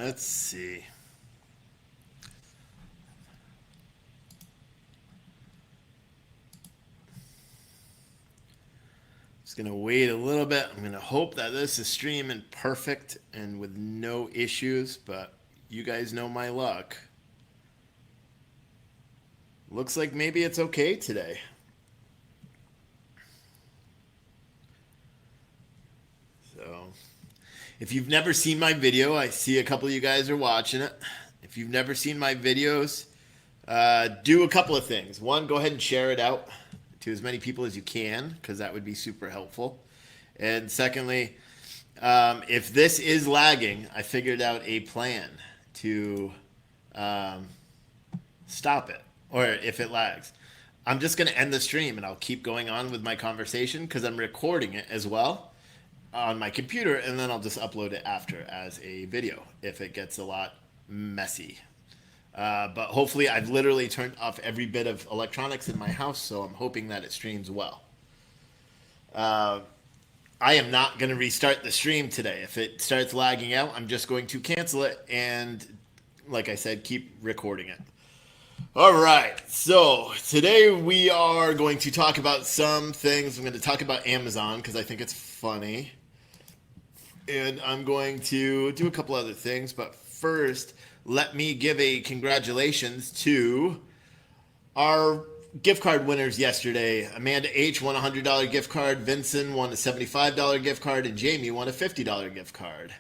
Let's see. Just going to wait a little bit. I'm going to hope that this is streaming perfect and with no issues, but you guys know my luck. Looks like maybe it's okay today. So, if you've never seen my video, I see a couple of you guys are watching it. If you've never seen my videos, do a couple of things. One, go ahead and share it out to as many people as you can, because that would be super helpful. And secondly, if this is lagging, I figured out a plan to stop it, or if it lags. I'm just going to end the stream and I'll keep going on with my conversation because I'm recording it as well on my computer, and then I'll just upload it after as a video if it gets a lot messy. But hopefully I've literally turned off every bit of electronics in my house, so I'm hoping that it streams well. I am not going to restart the stream today. If it starts lagging out, I'm just going to cancel it and, like I said, keep recording it. All right, so today we are going to talk about some things. I'm going to talk about Amazon because I think it's funny. And I'm going to do a couple other things, but first, let me give a congratulations to our gift card winners yesterday. Amanda H. won a $100 gift card, Vincent won a $75 gift card, and Jamie won a $50 gift card.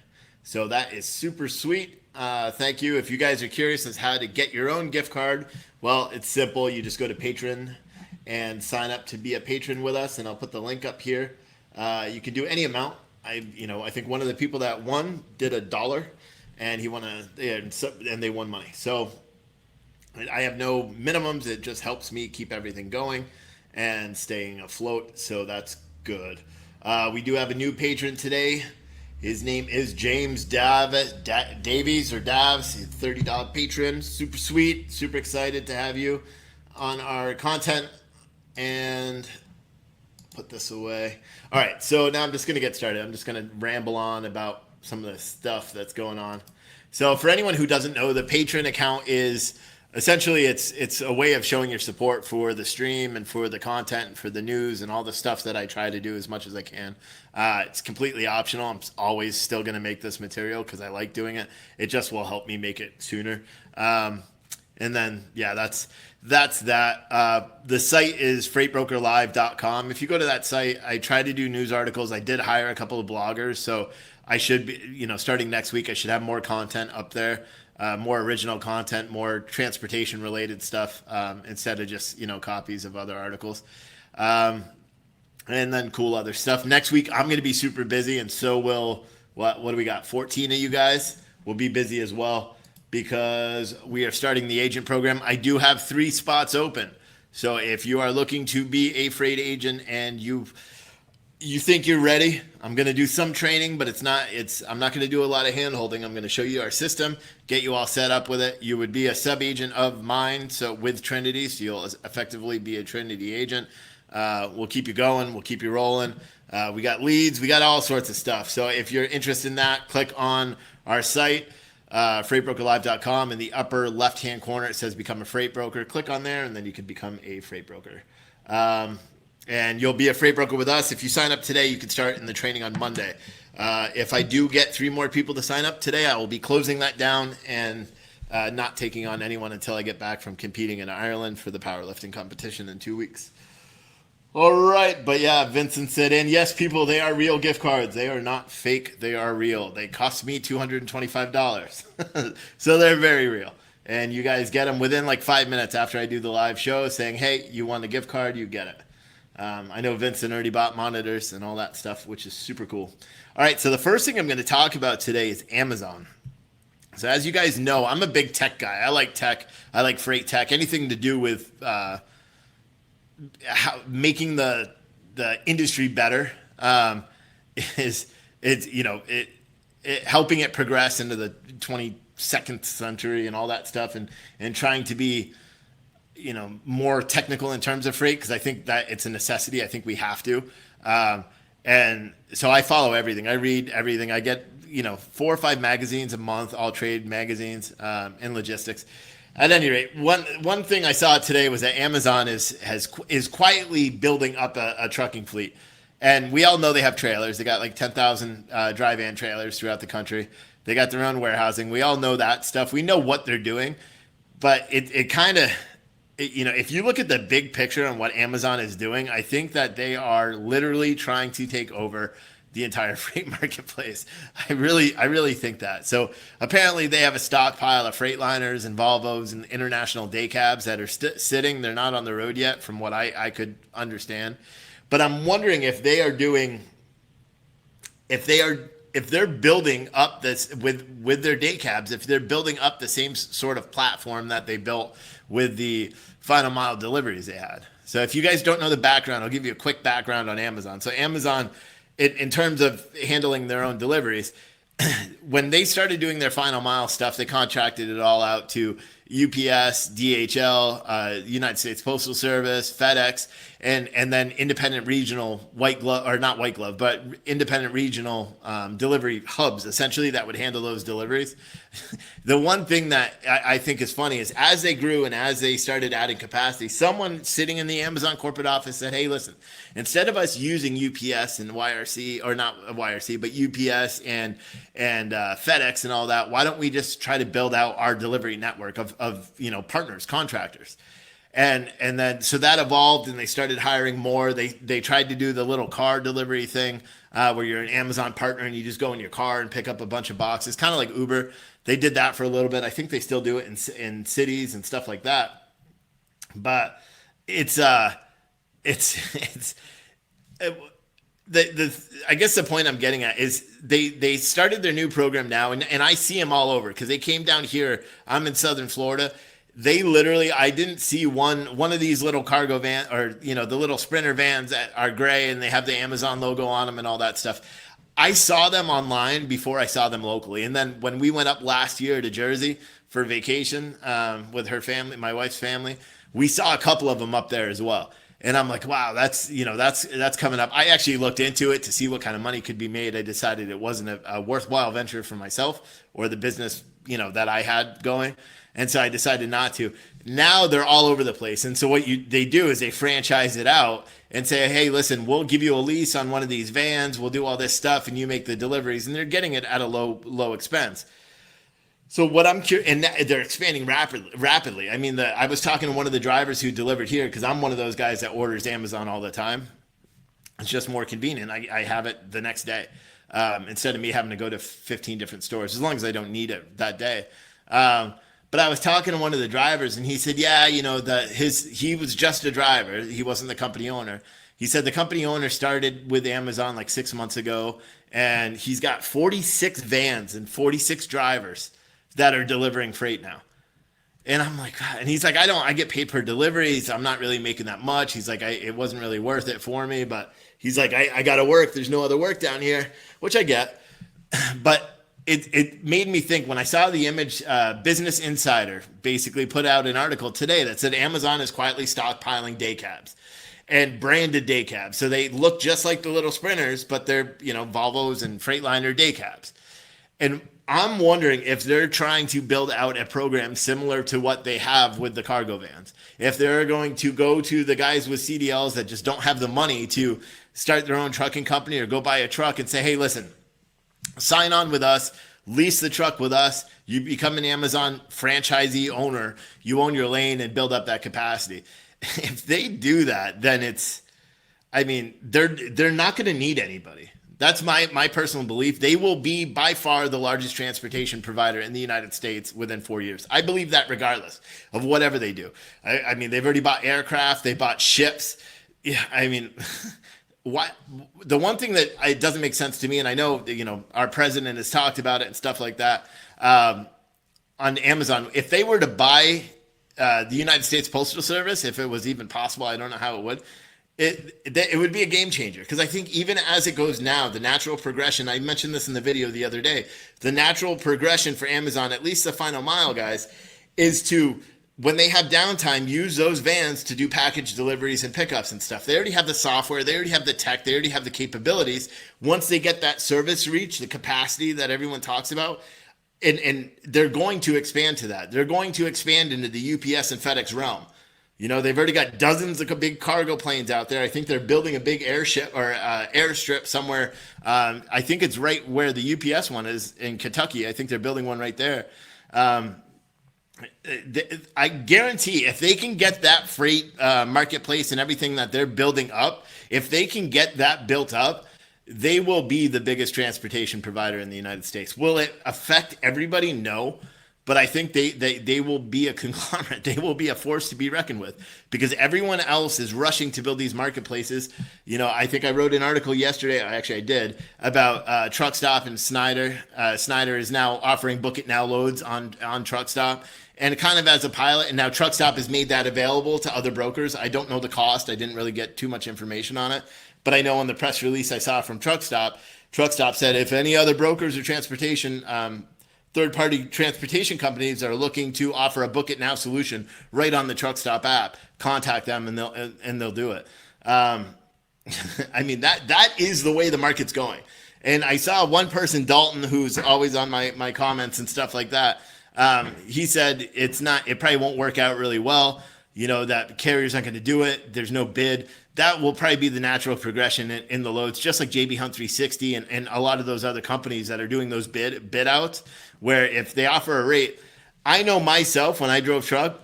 So that is super sweet. Thank you. If you guys are curious as how to get your own gift card, well, it's simple. You just go to Patron and sign up to be a patron with us, and I'll put the link up here. You can do any amount. I think one of the people that won did $1, and he won and they won money. So I have no minimums. It just helps me keep everything going and staying afloat. So that's good. We do have a new patron today. His name is James Davies or Davs. He's a $30 patron. Super sweet. Super excited to have you on our content. And put this away. All right, so now I'm just going to get started. I'm just going to ramble on about some of the stuff that's going on. So for anyone who doesn't know, the Patreon account is essentially it's a way of showing your support for the stream and for the content and for the news and all the stuff that I try to do as much as I can. It's completely optional. I'm always still going to make this material because I like doing it. It just will help me make it sooner. And then, yeah, that's that. The site is freightbrokerlive.com. If you go to that site, I try to do news articles. I did hire a couple of bloggers, so I should be, starting next week, I should have more content up there, more original content, more transportation related stuff, instead of just, copies of other articles. And then cool other stuff. Next week, I'm going to be super busy, and so will, what do we got? 14 of you guys will be busy as well, because we are starting the agent program. I do have 3 spots open. So if you are looking to be a freight agent and you think you're ready, I'm going to do some training, but I'm not going to do a lot of hand holding. I'm going to show you our system, get you all set up with it. You would be a sub agent of mine, so with Trinity, so you'll effectively be a Trinity agent. We'll keep you going. We'll keep you rolling. We got leads. We got all sorts of stuff. So if you're interested in that, click on our site. Freightbrokerlive.com. In the upper left-hand corner, it says Become a Freight Broker. Click on there, and then you can become a freight broker. And you'll be a freight broker with us. If you sign up today, you can start in the training on Monday. If I do get 3 more people to sign up today, I will be closing that down and not taking on anyone until I get back from competing in Ireland for the powerlifting competition in 2 weeks. All right, but yeah, Vincent said, and yes, people, they are real gift cards. They are not fake. They are real. They cost me $225. So they're very real. And you guys get them within like 5 minutes after I do the live show saying, hey, you want a gift card, you get it. I know Vincent already bought monitors and all that stuff, which is super cool. All right, so the first thing I'm going to talk about today is Amazon. So as you guys know, I'm a big tech guy. I like tech. I like freight tech. Anything to do with making the industry better is helping it progress into the 22nd century and all that stuff, and trying to be more technical in terms of freight, because I think that it's a necessity. I think we have to. And so I follow everything. I read everything. I get 4 or 5 magazines a month, all trade magazines, and logistics. At any rate, one thing I saw today was that Amazon is quietly building up a trucking fleet. And we all know they have trailers. They got like 10,000 dry van trailers throughout the country. They got their own warehousing. We all know that stuff. We know what they're doing. But it kind of, if you look at the big picture on what Amazon is doing, I think that they are literally trying to take over the entire freight marketplace. I really think that. So apparently they have a stockpile of Freightliners and Volvos and international DeCabs that are sitting. They're not on the road yet, from what I could understand. But I'm wondering if they are doing, if they're building up this with their DeCabs, if they're building up the same sort of platform that they built with the final mile deliveries they had. So if you guys don't know the background, I'll give you a quick background on Amazon. So Amazon, in terms of handling their own deliveries, when they started doing their final mile stuff, they contracted it all out to UPS, DHL, United States Postal Service, FedEx, and then independent regional white glove, or not white glove, but independent regional delivery hubs, essentially, that would handle those deliveries. The one thing that I think is funny is as they grew and as they started adding capacity, someone sitting in the Amazon corporate office said, hey, listen, instead of us using UPS and YRC, or not YRC, but UPS and FedEx and all that, why don't we just try to build out our delivery network of partners, contractors? And then so that evolved, and they started hiring more. They tried to do the little car delivery thing where you're an Amazon partner and you just go in your car and pick up a bunch of boxes, kind of like Uber. They did that for a little bit. I think they still do it in cities and stuff like that. But it's I guess the point I'm getting at is they started their new program now, and I see them all over because they came down here. I'm in Southern Florida. They literally, I didn't see one of these little cargo van, or the little Sprinter vans that are gray and they have the Amazon logo on them and all that stuff. I saw them online before I saw them locally. And then when we went up last year to Jersey for vacation with her family, my wife's family, we saw a couple of them up there as well. And I'm like, wow, that's coming up. I actually looked into it to see what kind of money could be made. I decided it wasn't a worthwhile venture for myself or the business, that I had going. And so I decided not to. Now they're all over the place. And so what they do is they franchise it out and say, hey, listen, we'll give you a lease on one of these vans. We'll do all this stuff and you make the deliveries. And they're getting it at a low expense. So what I'm curious, and they're expanding rapidly. I mean, I was talking to one of the drivers who delivered here, because I'm one of those guys that orders Amazon all the time. It's just more convenient. I have it the next day instead of me having to go to 15 different stores, as long as I don't need it that day. But I was talking to one of the drivers, and he said, yeah, he was just a driver. He wasn't the company owner. He said the company owner started with Amazon like 6 months ago, and he's got 46 vans and 46 drivers that are delivering freight now. And I'm like, and he's like, I get paid per deliveries. I'm not really making that much. He's like, it wasn't really worth it for me, but he's like, I got to work. There's no other work down here, which I get. But it made me think when I saw the image. Business Insider basically put out an article today that said Amazon is quietly stockpiling DeCabs and branded DeCabs. So they look just like the little Sprinters, but they're, Volvos and Freightliner DeCabs. And I'm wondering if they're trying to build out a program similar to what they have with the cargo vans. If they're going to go to the guys with CDLs that just don't have the money to start their own trucking company or go buy a truck and say, hey, listen, sign on with us, lease the truck with us. You become an Amazon franchisee owner. You own your lane and build up that capacity. If they do that, then they're not going to need anybody. That's my personal belief. They will be by far the largest transportation provider in the United States within 4 years. I believe that regardless of whatever they do. I mean, they've already bought aircraft. They bought ships. Yeah, I mean, what the one thing that it doesn't make sense to me, and I know our president has talked about it and stuff like that on Amazon. If they were to buy the United States Postal Service, if it was even possible, I don't know how it would. It would be a game changer, because I think even as it goes now, the natural progression, I mentioned this in the video the other day, the natural progression for Amazon, at least the final mile guys, is to when they have downtime, use those vans to do package deliveries and pickups and stuff. They already have the software, they already have the tech, they already have the capabilities. Once they get that service reach, the capacity that everyone talks about, and they're going to expand to that. They're going to expand into the UPS and FedEx realm. You know, they've already got dozens of big cargo planes out there. I think they're building a big airship or airstrip somewhere. I think it's right where the UPS one is in Kentucky. I think they're building one right there. I guarantee if they can get that freight marketplace and everything that they're building up, if they can get that built up, they will be the biggest transportation provider in the United States. Will it affect everybody? No. But I think they will be a conglomerate. They will be a force to be reckoned with because everyone else is rushing to build these marketplaces. You know, I think I wrote an article yesterday, actually I did, about Truckstop and Snyder. Snyder is now offering Book It Now loads on Truckstop. And kind of as a pilot, and now Truckstop has made that available to other brokers. I don't know the cost. I didn't really get too much information on it. But I know on the press release I saw from Truckstop said if any other brokers or transportation third-party transportation companies are looking to offer a Book It Now solution right on the Truckstop app, contact them and they'll do it. I mean, that is the way the market's going. And I saw one person, Dalton, who's always on my comments and stuff like that. He said it probably won't work out really well. You know, that carriers aren't going to do it. There's no bid. That will probably be the natural progression in the loads, just like JB Hunt 360 and a lot of those other companies that are doing those bid outs, where if they offer a rate, I know myself when I drove truck,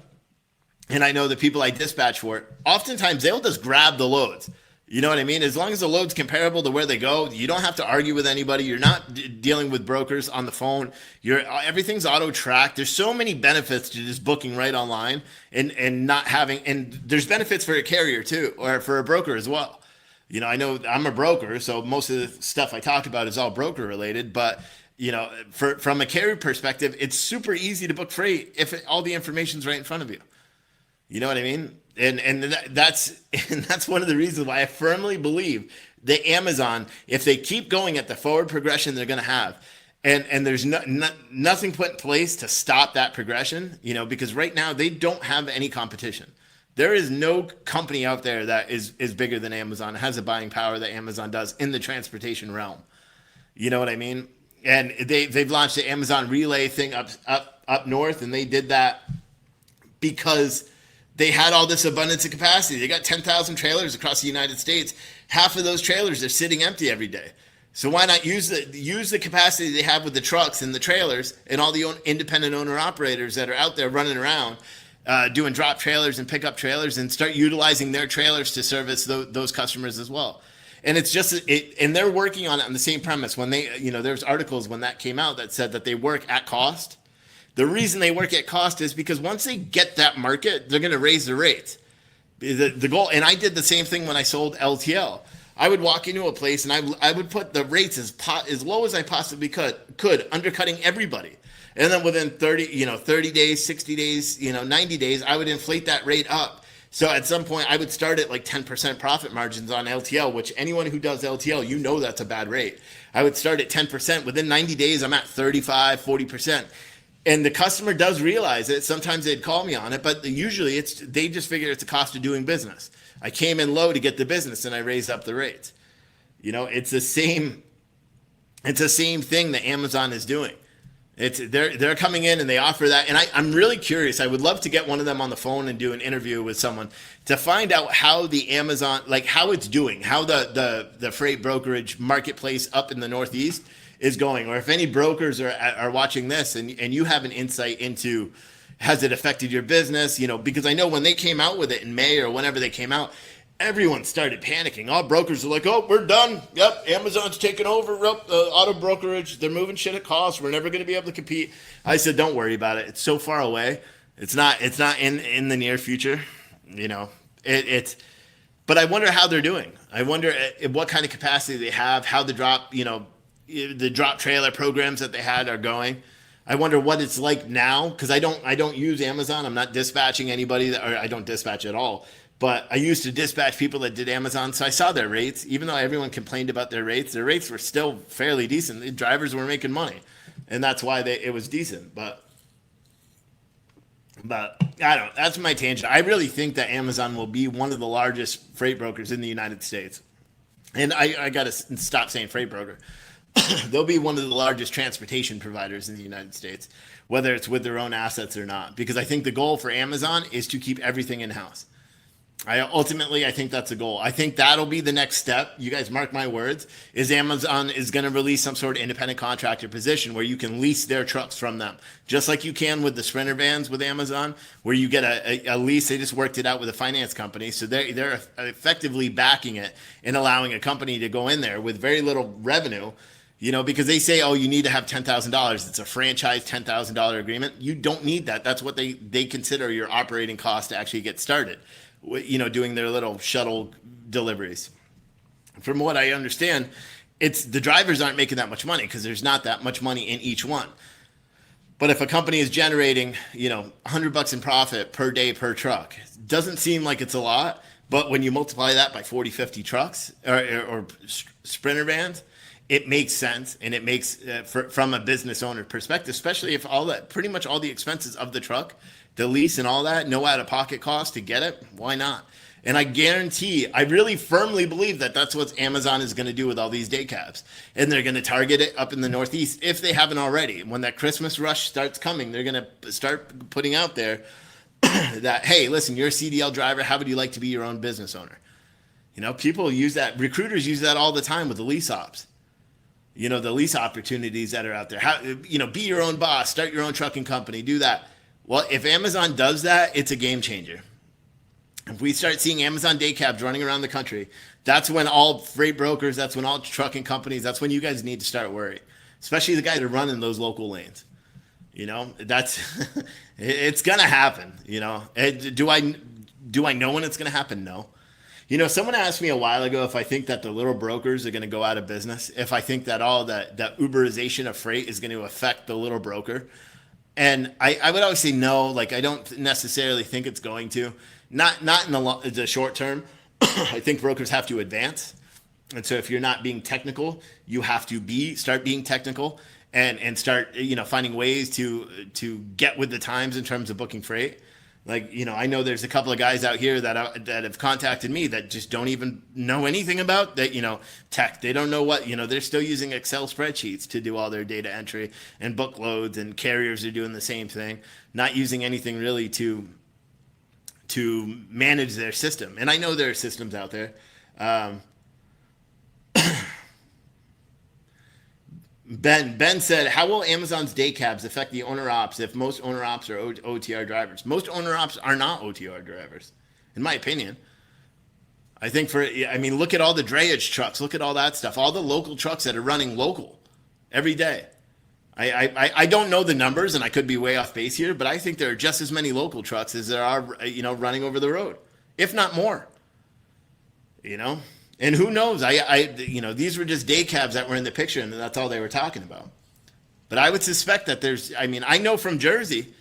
and I know the people I dispatch for, oftentimes they'll just grab the loads. You know what I mean? As long as the load's comparable to where they go, you don't have to argue with anybody. You're not dealing with brokers on the phone. Everything's auto tracked. There's so many benefits to just booking right online and not having, and there's benefits for a carrier too, or for a broker as well. You know, I know I'm a broker, so most of the stuff I talk about is all broker related, but you know, from a carrier perspective, it's super easy to book freight if all the information's right in front of you. You know what I mean? And that's one of the reasons why I firmly believe that Amazon, if they keep going at the forward progression they're going to have, and there's nothing put in place to stop that progression, you know, because right now they don't have any competition. There is no company out there that is bigger than Amazon, has the buying power that Amazon does in the transportation realm. You know what I mean? And they've launched the Amazon Relay thing up north, and they did that because they had all this abundance of capacity. They got 10,000 trailers across the United States. Half of those trailers are sitting empty every day. So why not use the capacity they have with the trucks and the trailers and all the independent owner operators that are out there running around doing drop trailers and pickup trailers, and start utilizing their trailers to service those customers as well. And it's just and they're working on it on the same premise. When there's articles when that came out that said that they work at cost. The reason they work at cost is because once they get that market, they're going to raise the rates. The goal, and I did the same thing when I sold LTL. I would walk into a place and I would put the rates as low as I possibly could, undercutting everybody. And then within 30 days, 60 days, 90 days, I would inflate that rate up. So at some point, I would start at like 10% profit margins on LTL, which anyone who does LTL, you know that's a bad rate. I would start at 10%. Within 90 days, I'm at 35, 40%. And the customer does realize it. Sometimes they'd call me on it, but usually they just figure it's a cost of doing business. I came in low to get the business and I raised up the rates. You know, it's the same thing that Amazon is doing. They're coming in and they offer that. And I'm really curious. I would love to get one of them on the phone and do an interview with someone to find out how the Amazon, like how it's doing, how the freight brokerage marketplace up in the Northeast is going, or if any brokers are watching this and you have an insight into, has it affected your business? You know, because I know when they came out with it in May or whenever they came out, everyone started panicking. All brokers are like, oh, we're done. Yep, Amazon's taking over. Auto brokerage, they're moving shit at cost. We're never going to be able to compete. I said, don't worry about it. It's so far away. It's not in the near future. You know, but I wonder how they're doing. I wonder what kind of capacity they have, how the drop trailer programs that they had are going. I wonder what it's like now, because I don't use Amazon. I'm not dispatching anybody, or I don't dispatch at all. But I used to dispatch people that did Amazon, so I saw their rates. Even though everyone complained about their rates were still fairly decent. The drivers were making money, and that's why it was decent. But But I don't. That's my tangent. I really think that Amazon will be one of the largest freight brokers in the United States. And I got to stop saying freight broker. They'll be one of the largest transportation providers in the United States, whether it's with their own assets or not. Because I think the goal for Amazon is to keep everything in house. I think that's a goal. I think that'll be the next step. You guys mark my words. Is Amazon is going to release some sort of independent contractor position where you can lease their trucks from them, just like you can with the Sprinter vans with Amazon, where you get a lease. They just worked it out with a finance company, so they're effectively backing it and allowing a company to go in there with very little revenue. Because they say, oh, you need to have $10,000. It's a franchise $10,000 agreement. You don't need that. That's what they consider your operating cost to actually get started. Doing their little shuttle deliveries. From what I understand, it's the drivers aren't making that much money because there's not that much money in each one. But if a company is generating, $100 in profit per day per truck, it doesn't seem like it's a lot. But when you multiply that by 40, 50 trucks or Sprinter vans, it makes sense, and it makes from a business owner perspective, especially if pretty much all the expenses of the truck, the lease and all that, no out-of-pocket cost to get it, why not? And I guarantee, I really firmly believe that that's what Amazon is going to do with all these DeCabs. And they're going to target it up in the Northeast if they haven't already. When that Christmas rush starts coming, they're going to start putting out there that, hey, listen, you're a CDL driver. How would you like to be your own business owner? People use that. Recruiters use that all the time with the lease ops. The lease opportunities that are out there. How, be your own boss, start your own trucking company, do that. Well, if Amazon does that, it's a game changer. If we start seeing Amazon DeCabs running around the country, that's when all freight brokers, that's when all trucking companies, that's when you guys need to start worrying, especially the guys that are running those local lanes. That's it's gonna happen. Do I know when it's gonna happen? No. Someone asked me a while ago if I think that the little brokers are going to go out of business, if I think that all that Uberization of freight is going to affect the little broker. And I would always say no, like I don't necessarily think it's going to. Not in the short term. I think brokers have to advance. And so if you're not being technical, you have to start being technical and start, finding ways to get with the times in terms of booking freight. Like, I know there's a couple of guys out here that have contacted me that just don't even know anything about that, tech. They don't know what, they're still using Excel spreadsheets to do all their data entry and book loads, and carriers are doing the same thing, not using anything really to manage their system. And I know there are systems out there. Ben said, how will Amazon's DeCabs affect the owner ops if most owner ops are OTR drivers? Most owner ops are not OTR drivers, in my opinion. I think look at all the drayage trucks. Look at all that stuff. All the local trucks that are running local every day. I don't know the numbers, and I could be way off base here, but I think there are just as many local trucks as there are, running over the road, if not more. And who knows? These were just DeCabs that were in the picture, and that's all they were talking about. But I would suspect that I know from Jersey,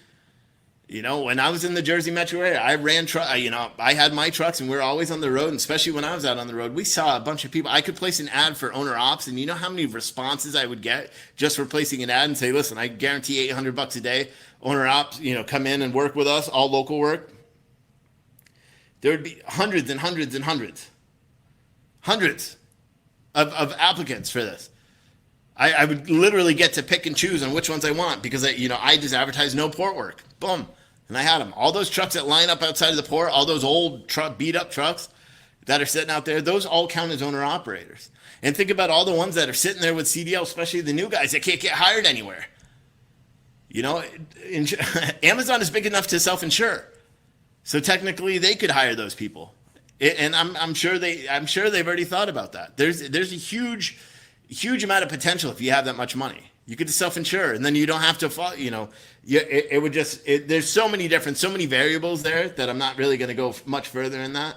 when I was in the Jersey metro area, I ran I had my trucks, and we were always on the road, and especially when I was out on the road, we saw a bunch of people. I could place an ad for owner ops, and you know how many responses I would get just for placing an ad and say, listen, I guarantee $800 a day, owner ops, come in and work with us, all local work. There would be hundreds and hundreds and hundreds of applicants for this. I would literally get to pick and choose on which ones I want because I just advertise no port work. Boom. And I had them. All those trucks that line up outside of the port, all those old beat up trucks that are sitting out there, those all count as owner operators. And think about all the ones that are sitting there with CDL, especially the new guys that can't get hired anywhere. Amazon is big enough to self-insure. So technically they could hire those people. And I'm sure they've already thought about that. There's a huge amount of potential if you have that much money. You could self-insure, and then you don't have to follow. There's so many variables there that I'm not really going to go much further in that.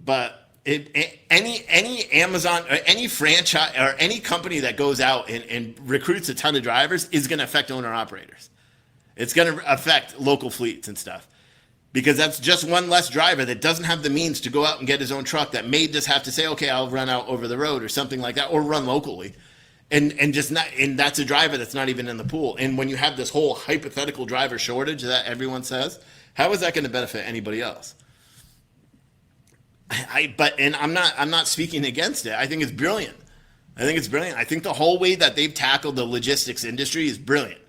But any Amazon or any franchise or any company that goes out and recruits a ton of drivers is going to affect owner operators. It's going to affect local fleets and stuff. Because that's just one less driver that doesn't have the means to go out and get his own truck, that may just have to say, okay, I'll run out over the road or something like that, or run locally. and just not, and that's a driver that's not even in the pool. And when you have this whole hypothetical driver shortage that everyone says, how is that going to benefit anybody else? And I'm not speaking against it. I think it's brilliant. I think it's brilliant. I think the whole way that they've tackled the logistics industry is brilliant.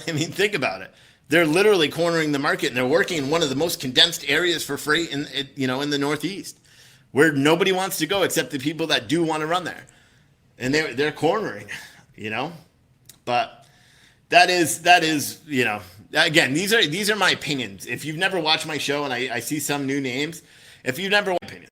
I mean, think about it. They're literally cornering the market, and they're working in one of the most condensed areas for freight in the Northeast, where nobody wants to go except the people that do want to run there, and they're cornering, you know. But that is again, these are my opinions. If you've never watched my show, and I see some new names, if you've never opinions.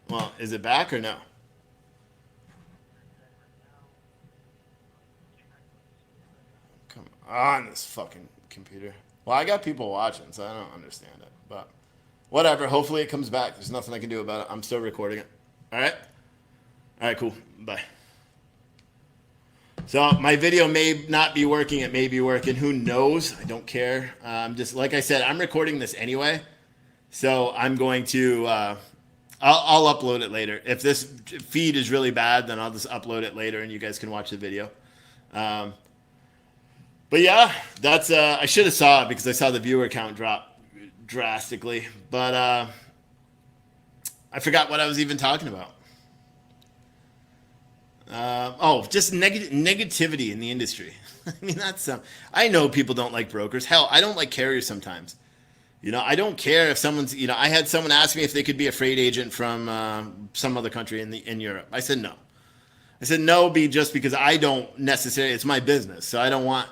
Well, is it back or no? Come on, this fucking computer. Well, I got people watching, so I don't understand it. But whatever. Hopefully it comes back. There's nothing I can do about it. I'm still recording it. All right. All right. Cool. Bye. So my video may not be working. It may be working. Who knows? I don't care. Just like I said, I'm recording this anyway, so I'm going to. I'll upload it later. If this feed is really bad, then I'll just upload it later, and you guys can watch the video. Um, but yeah, that's. I should have saw it because I saw the viewer count drop drastically, but I forgot what I was even talking about. Just negativity in the industry. I mean, that's. I know people don't like brokers. Hell, I don't like carriers sometimes. I don't care if someone's. I had someone ask me if they could be a freight agent from some other country in Europe. I said no. I said no, just because I don't necessarily. It's my business, so I don't want.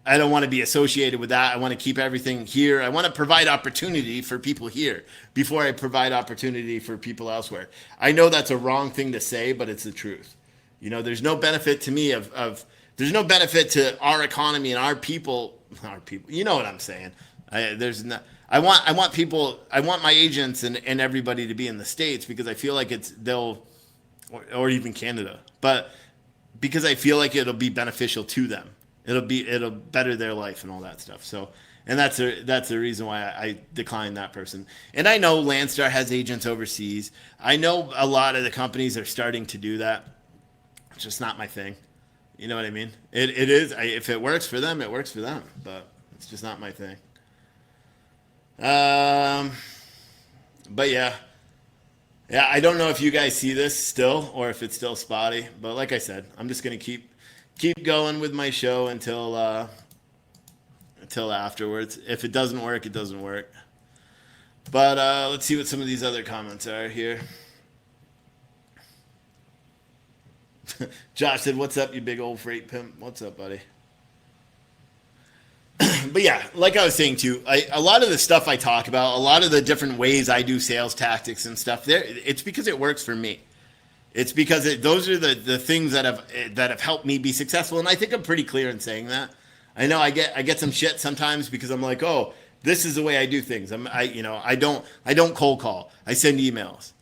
I don't want to be associated with that. I want to keep everything here. I want to provide opportunity for people here before I provide opportunity for people elsewhere. I know that's a wrong thing to say, but it's the truth. There's no benefit to me of there's no benefit to our economy and our people. Our people. You know what I'm saying? There's not. I want people. I want my agents and everybody to be in the States because I feel like or even Canada, but because I feel like it'll be beneficial to them. It'll better their life and all that stuff. So, and that's the reason why I declined that person. And I know Landstar has agents overseas. I know a lot of the companies are starting to do that. It's just not my thing. You know what I mean? It is. If it works for them, it works for them. But it's just not my thing. But yeah. Yeah, I don't know if you guys see this still or if it's still spotty, but like I said, I'm just gonna keep going with my show until afterwards. If it doesn't work, it doesn't work. But let's see what some of these other comments are here. Josh said, "What's up, you big old freight pimp? What's up, buddy?" But yeah, like I was saying too, a lot of the stuff I talk about, a lot of the different ways I do sales tactics and stuff, there, it's because it works for me. It's because those are the things that have helped me be successful, and I think I'm pretty clear in saying that. I know I get some shit sometimes because I'm like, oh, this is the way I do things. I don't cold call. I send emails.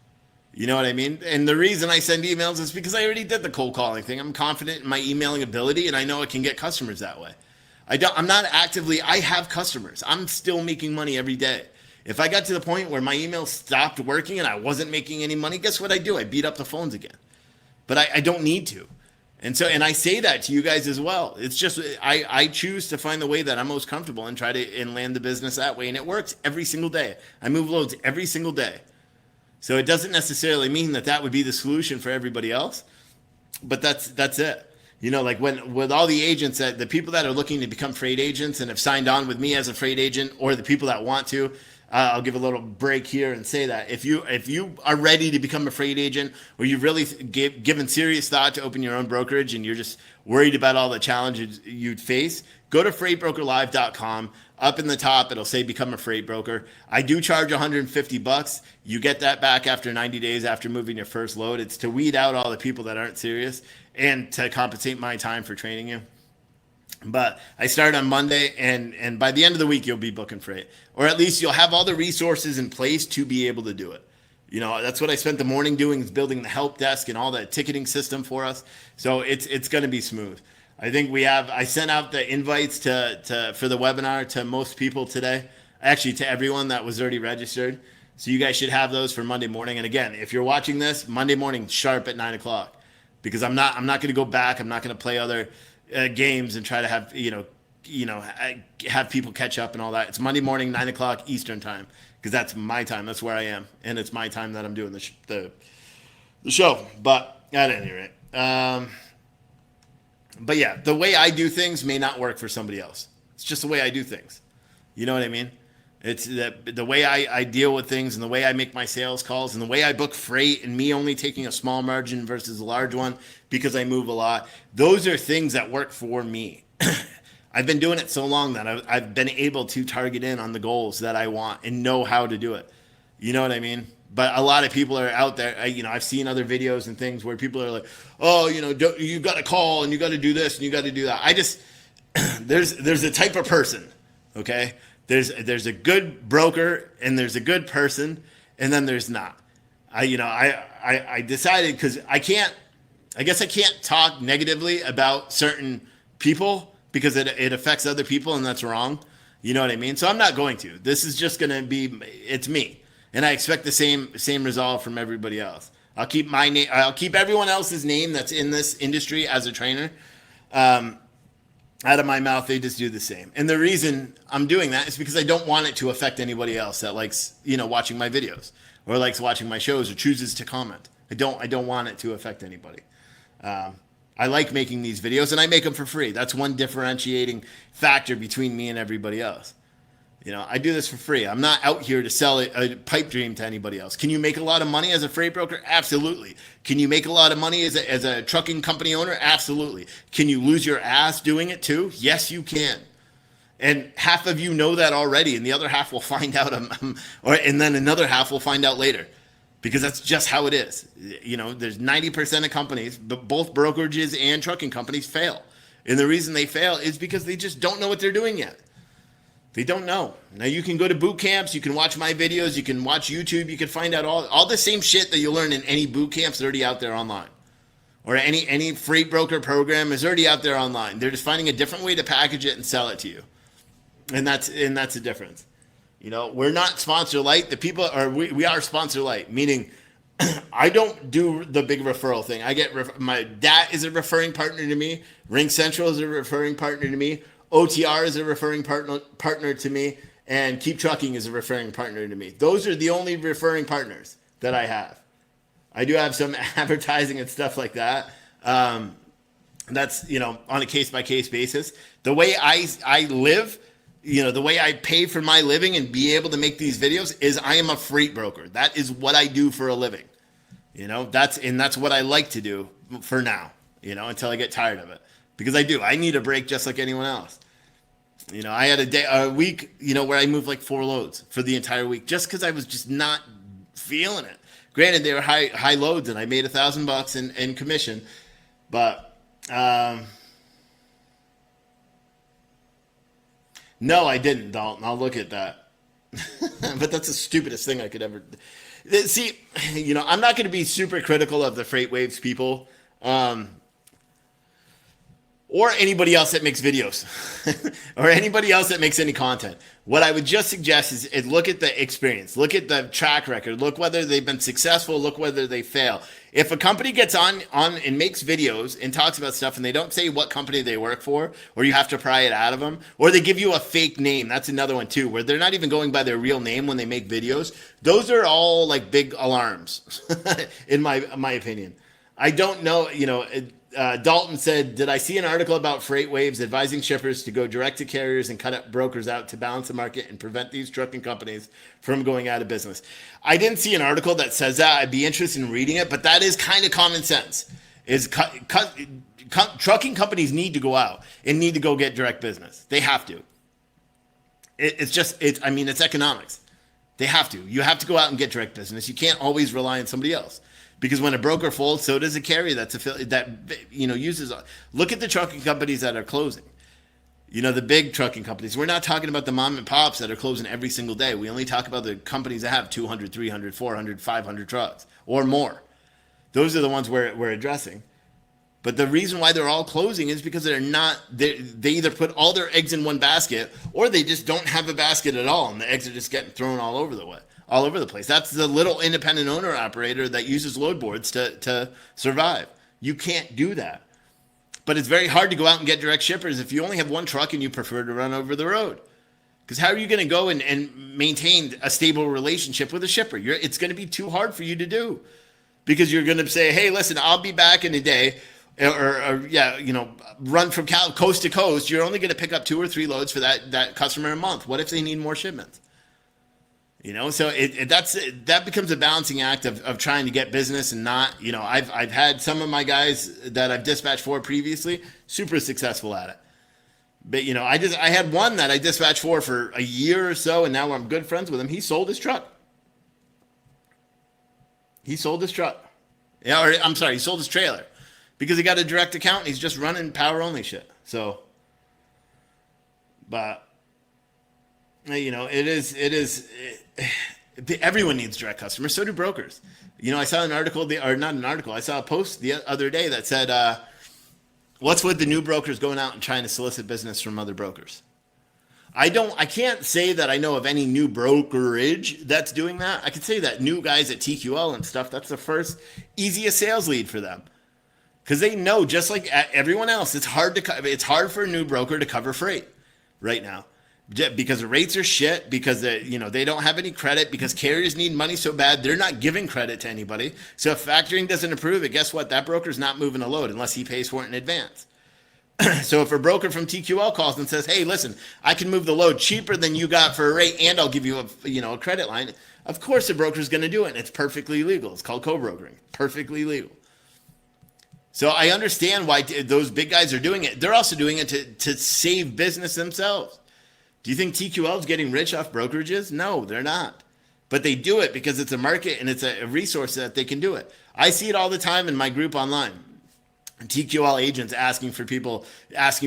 You know what I mean? And the reason I send emails is because I already did the cold calling thing. I'm confident in my emailing ability, and I know I can get customers that way. I'm not actively. I have customers. I'm still making money every day. If I got to the point where my email stopped working and I wasn't making any money, guess what I do? I beat up the phones again. But I don't need to. And I say that to you guys as well. It's just I choose to find the way that I'm most comfortable and try to land the business that way. And it works every single day. I move loads every single day. So it doesn't necessarily mean that would be the solution for everybody else. But that's it. You know, like with all the agents, the people that are looking to become freight agents and have signed on with me as a freight agent, or the people that want to, I'll give a little break here and say that if you are ready to become a freight agent, or you've really given serious thought to open your own brokerage and you're just worried about all the challenges you'd face, go to freightbrokerlive.com. Up in the top, it'll say become a freight broker. I do charge $150. You get that back after 90 days after moving your first load. It's to weed out all the people that aren't serious and to compensate my time for training you. But I start on Monday, and by the end of the week, you'll be booking freight. Or at least you'll have all the resources in place to be able to do it. You know, that's what I spent the morning doing, is building the help desk and all the ticketing system for us. So it's going to be smooth. I think I sent out the invites for the webinar to most people today, actually to everyone that was already registered. So you guys should have those for Monday morning. And again, if you're watching this, Monday morning sharp at 9:00, because I'm not going to go back. I'm not going to play other games and try to have, have people catch up and all that. It's Monday morning, 9:00 Eastern time, because that's my time. That's where I am. And it's my time that I'm doing the show. But at any rate, but yeah, the way I do things may not work for somebody else. It's just the way I do things. You know what I mean? It's the way I deal with things, and the way I make my sales calls, and the way I book freight, and me only taking a small margin versus a large one because I move a lot. Those are things that work for me. I've been doing it so long that I've been able to target in on the goals that I want and know how to do it. You know what I mean? But a lot of people are out there. I've seen other videos and things where people are like, "Oh, you got to call and you got to do this and you got to do that." I just there's a type of person, okay? There's a good broker and there's a good person, and then there's not. I decided, because I guess I can't talk negatively about certain people because it affects other people, and that's wrong. You know what I mean? So I'm not going to. This is just going to be, it's me. And I expect the same resolve from everybody else. I'll keep my name. I'll keep everyone else's name that's in this industry as a trainer out of my mouth. They just do the same. And the reason I'm doing that is because I don't want it to affect anybody else that likes, watching my videos or likes watching my shows or chooses to comment. I don't want it to affect anybody. I like making these videos, and I make them for free. That's one differentiating factor between me and everybody else. I do this for free. I'm not out here to sell a pipe dream to anybody else. Can you make a lot of money as a freight broker? Absolutely. Can you make a lot of money as a trucking company owner? Absolutely. Can you lose your ass doing it too? Yes, you can. And half of you know that already, and the other half will find out, and then another half will find out later, because that's just how it is. There's 90% of companies, but both brokerages and trucking companies fail. And the reason they fail is because they just don't know what they're doing yet. They don't know. Now, you can go to boot camps, you can watch my videos, you can watch YouTube, you can find out all the same shit that you learn in any boot camps already out there online. Or any freight broker program is already out there online. They're just finding a different way to package it and sell it to you. And that's the difference. We're not sponsor light. We are sponsor light, meaning I don't do the big referral thing. My dad is a referring partner to me. Ring Central is a referring partner to me. OTR is a referring partner to me, and Keep Trucking is a referring partner to me. Those are the only referring partners that I have. I do have some advertising and stuff like that. That's, on a case-by-case basis. The way I live, the way I pay for my living and be able to make these videos is I am a freight broker. That is what I do for a living. That's what I like to do for now, until I get tired of it. Because I need a break just like anyone else. I had a week, where I moved like 4 loads for the entire week just because I was just not feeling it. Granted, they were high loads, and I made $1,000 in commission, but no, I didn't, Dalton. I'll look at that. But that's the stupidest thing I could ever see. I'm not going to be super critical of the Freightwaves people. Or anybody else that makes videos or anybody else that makes any content. What I would just suggest is look at the experience, look at the track record, look whether they've been successful, look whether they fail. If a company gets on and makes videos and talks about stuff and they don't say what company they work for, or you have to pry it out of them, or they give you a fake name, that's another one too, where they're not even going by their real name when they make videos. Those are all like big alarms in my opinion. I don't know, Dalton said, did I see an article about Freightwaves advising shippers to go direct to carriers and cut up brokers out to balance the market and prevent these trucking companies from going out of business? I didn't see an article that says that. I'd be interested in reading it, but that is kind of common sense. Trucking companies need to go out and need to go get direct business. They have to. It's economics. They have to. You have to go out and get direct business. You can't always rely on somebody else. Because when a broker folds, so does a carrier uses. Look at the trucking companies that are closing. The big trucking companies. We're not talking about the mom and pops that are closing every single day. We only talk about the companies that have 200, 300, 400, 500 trucks or more. Those are the ones we're addressing. But the reason why they're all closing is because they either put all their eggs in one basket or they just don't have a basket at all, and the eggs are just getting thrown all over the place. That's the little independent owner operator that uses load boards to survive. You can't do that. But it's very hard to go out and get direct shippers if you only have one truck and you prefer to run over the road. Because how are you going to go and maintain a stable relationship with a shipper? It's going to be too hard for you to do. Because you're going to say, hey, listen, I'll be back in a day. Run from coast to coast. You're only going to pick up 2 or 3 loads for that customer a month. What if they need more shipments? So that becomes a balancing act of trying to get business and not, I've had some of my guys that I've dispatched for previously super successful at it. But, I had one that I dispatched for a year or so, and now I'm good friends with him. He sold his truck. He sold his trailer because he got a direct account and he's just running power only shit. So, but everyone needs direct customers. So do brokers. I saw an article, I saw a post the other day that said, what's with the new brokers going out and trying to solicit business from other brokers? I can't say that I know of any new brokerage that's doing that. I could say that new guys at TQL and stuff, that's the first easiest sales lead for them. Because they know, just like everyone else, it's hard for a new broker to cover freight right now. Because the rates are shit, because they don't have any credit, because carriers need money so bad, they're not giving credit to anybody. So if factoring doesn't approve it, guess what? That broker's not moving a load unless he pays for it in advance. So if a broker from TQL calls and says, hey, listen, I can move the load cheaper than you got for a rate and I'll give you a credit line, of course the broker's going to do it. And it's perfectly legal. It's called co-brokering. Perfectly legal. So I understand why those big guys are doing it. They're also doing it to save business themselves. Do you think TQL is getting rich off brokerages? No, they're not. But they do it because it's a market and it's a resource that they can do it. I see it all the time in my group online. TQL agents asking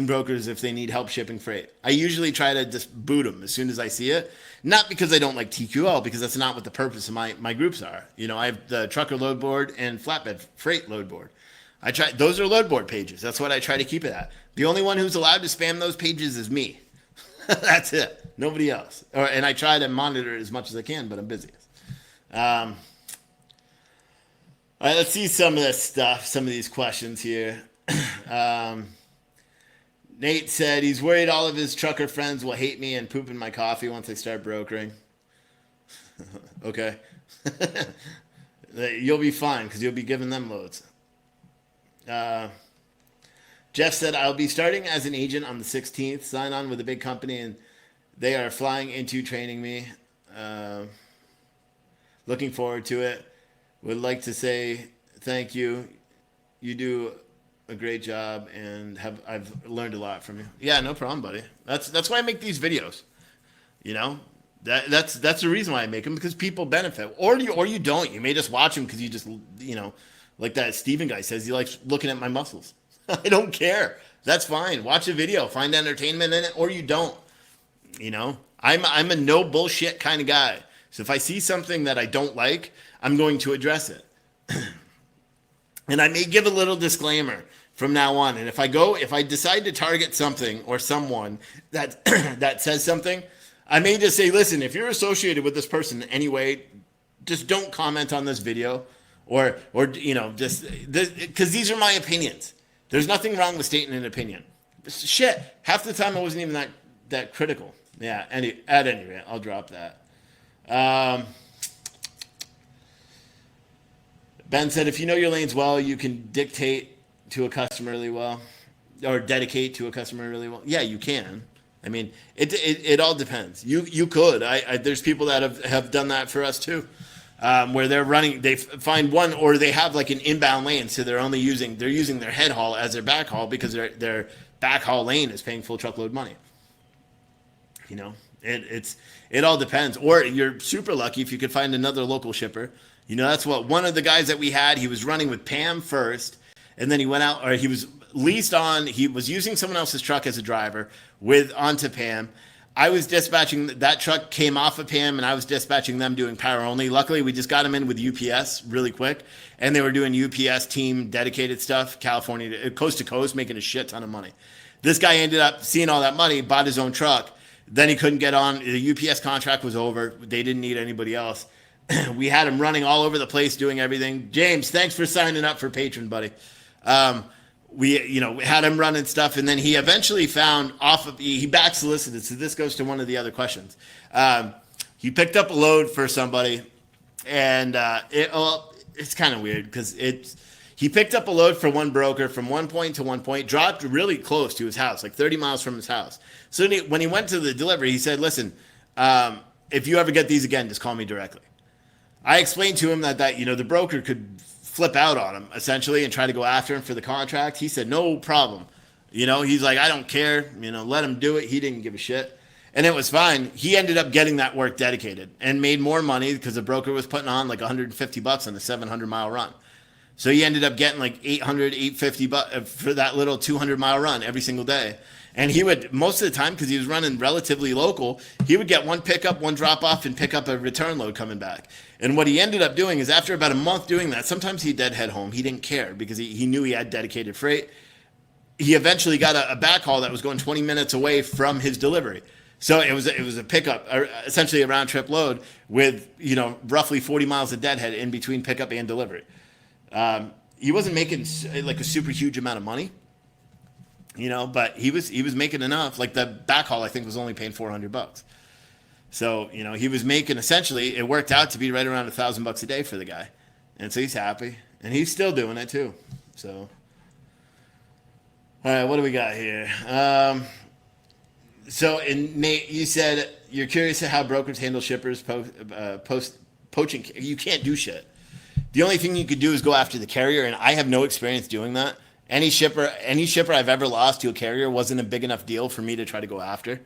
brokers if they need help shipping freight. I usually try to just boot them as soon as I see it. Not because I don't like TQL, because that's not what the purpose of my groups are. I have the trucker load board and flatbed freight load board. Those are load board pages. That's what I try to keep it at. The only one who's allowed to spam those pages is me. That's it. Nobody else. And I try to monitor it as much as I can, but I'm busy. All right, let's see some of this stuff, some of these questions here. Nate said he's worried all of his trucker friends will hate me and poop in my coffee once I start brokering. Okay. You'll be fine because you'll be giving them loads. Jeff said, I'll be starting as an agent on the 16th. Sign on with a big company, and they are flying into training me. Looking forward to it. Would like to say thank you. You do a great job, and I've learned a lot from you. Yeah, no problem, buddy. That's why I make these videos. You know, that's the reason why I make them, because people benefit. Or you don't. You may just watch them because you just, you know, like that Steven guy says, he likes looking at my muscles. I don't care. That's fine. Watch a video, find entertainment in it, or you don't. You know, I'm a no bullshit kind of guy. So if I see something that I don't like, I'm going to address it. And I may give a little disclaimer from now on. And if I decide to target something or someone that that says something, I may just say, listen, if you're associated with this person in any way, just don't comment on this video, or you know, just because these are my opinions. There's nothing wrong with stating an opinion. Shit, half the time I wasn't even that critical. Yeah. At any rate, I'll drop that. Ben said, if you know your lanes well, you can dictate to a customer really well, or dedicate to a customer really well. Yeah, you can. I mean, it all depends. You could. There's people that have done that for us too, where they're running. They find one, or they have like an inbound lane, so they're using their head haul as their back haul, because their back haul lane is paying full truckload money. You know, it all depends. Or you're super lucky if you could find another local shipper. You know, that's what one of the guys that we had, he was running with Pam first, and then he went out, or he was leased on, he was using someone else's truck as a driver onto Pam. I was dispatching, that truck came off of Pam, and I was dispatching them doing power only. Luckily, we just got them in with UPS really quick, and they were doing UPS team dedicated stuff, California, coast to coast, making a shit ton of money. This guy ended up seeing all that money, bought his own truck. Then he couldn't get on. The UPS contract was over. They didn't need anybody else. We had him running all over the place, doing everything. James, thanks for signing up for Patron, buddy. We had him running stuff, and then he eventually found he back solicited. So this goes to one of the other questions. He picked up a load for somebody, and it's kind of weird because he picked up a load for one broker from one point to one point, dropped really close to his house, like 30 miles from his house. So when he went to the delivery, he said, listen, if you ever get these again, just call me directly. I explained to him that the broker could flip out on him essentially and try to go after him for the contract. He said, no problem. He's like, I don't care, let him do it. He didn't give a shit. And it was fine. He ended up getting that work dedicated and made more money because the broker was putting on like $150 on the 700-mile run. So he ended up getting like $850 for that little 200-mile run every single day. And he would, most of the time, because he was running relatively local, he would get one pickup, one drop off, and pick up a return load coming back. And what he ended up doing is after about a month doing that, sometimes he'd deadhead home. He didn't care because he knew he had dedicated freight. He eventually got a backhaul that was going 20 minutes away from his delivery. So it was a pickup, essentially a round trip load with, roughly 40 miles of deadhead in between pickup and delivery. He wasn't making like a super huge amount of money. But he was making enough. Like the backhaul, I think, was only paying $400. So, he was making, essentially, it worked out to be right around $1,000 a day for the guy. And so he's happy. And he's still doing it too. So, all right, what do we got here? So, Nate, you said you're curious at how brokers handle shippers poaching. You can't do shit. The only thing you could do is go after the carrier, and I have no experience doing that. Any shipper I've ever lost to a carrier wasn't a big enough deal for me to try to go after.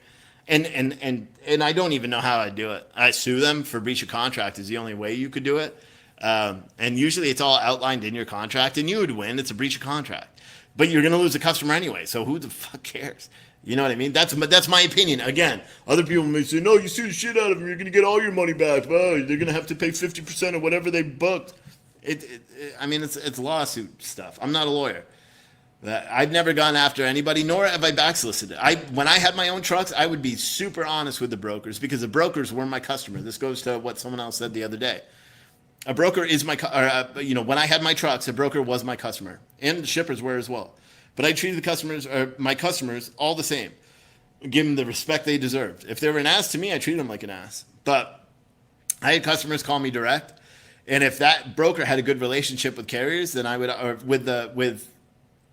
And I don't even know how I'd do it. I sue them for breach of contract is the only way you could do it. And usually it's all outlined in your contract, and you would win. It's a breach of contract. But you're going to lose a customer anyway, so who the fuck cares? You know what I mean? That's my opinion. Again, other people may say, no, you sue the shit out of them, you're going to get all your money back. Well, they're going to have to pay 50% of whatever they booked. It's lawsuit stuff. I'm not a lawyer. I've never gone after anybody, nor have I backsolicited. When I had my own trucks, I would be super honest with the brokers because the brokers were my customer. This goes to what someone else said the other day. A broker is when I had my trucks, a broker was my customer, and the shippers were as well. But I treated my customers all the same, give them the respect they deserved. If they were an ass to me, I treated them like an ass. But I had customers call me direct, and if that broker had a good relationship with carriers, then I would, or with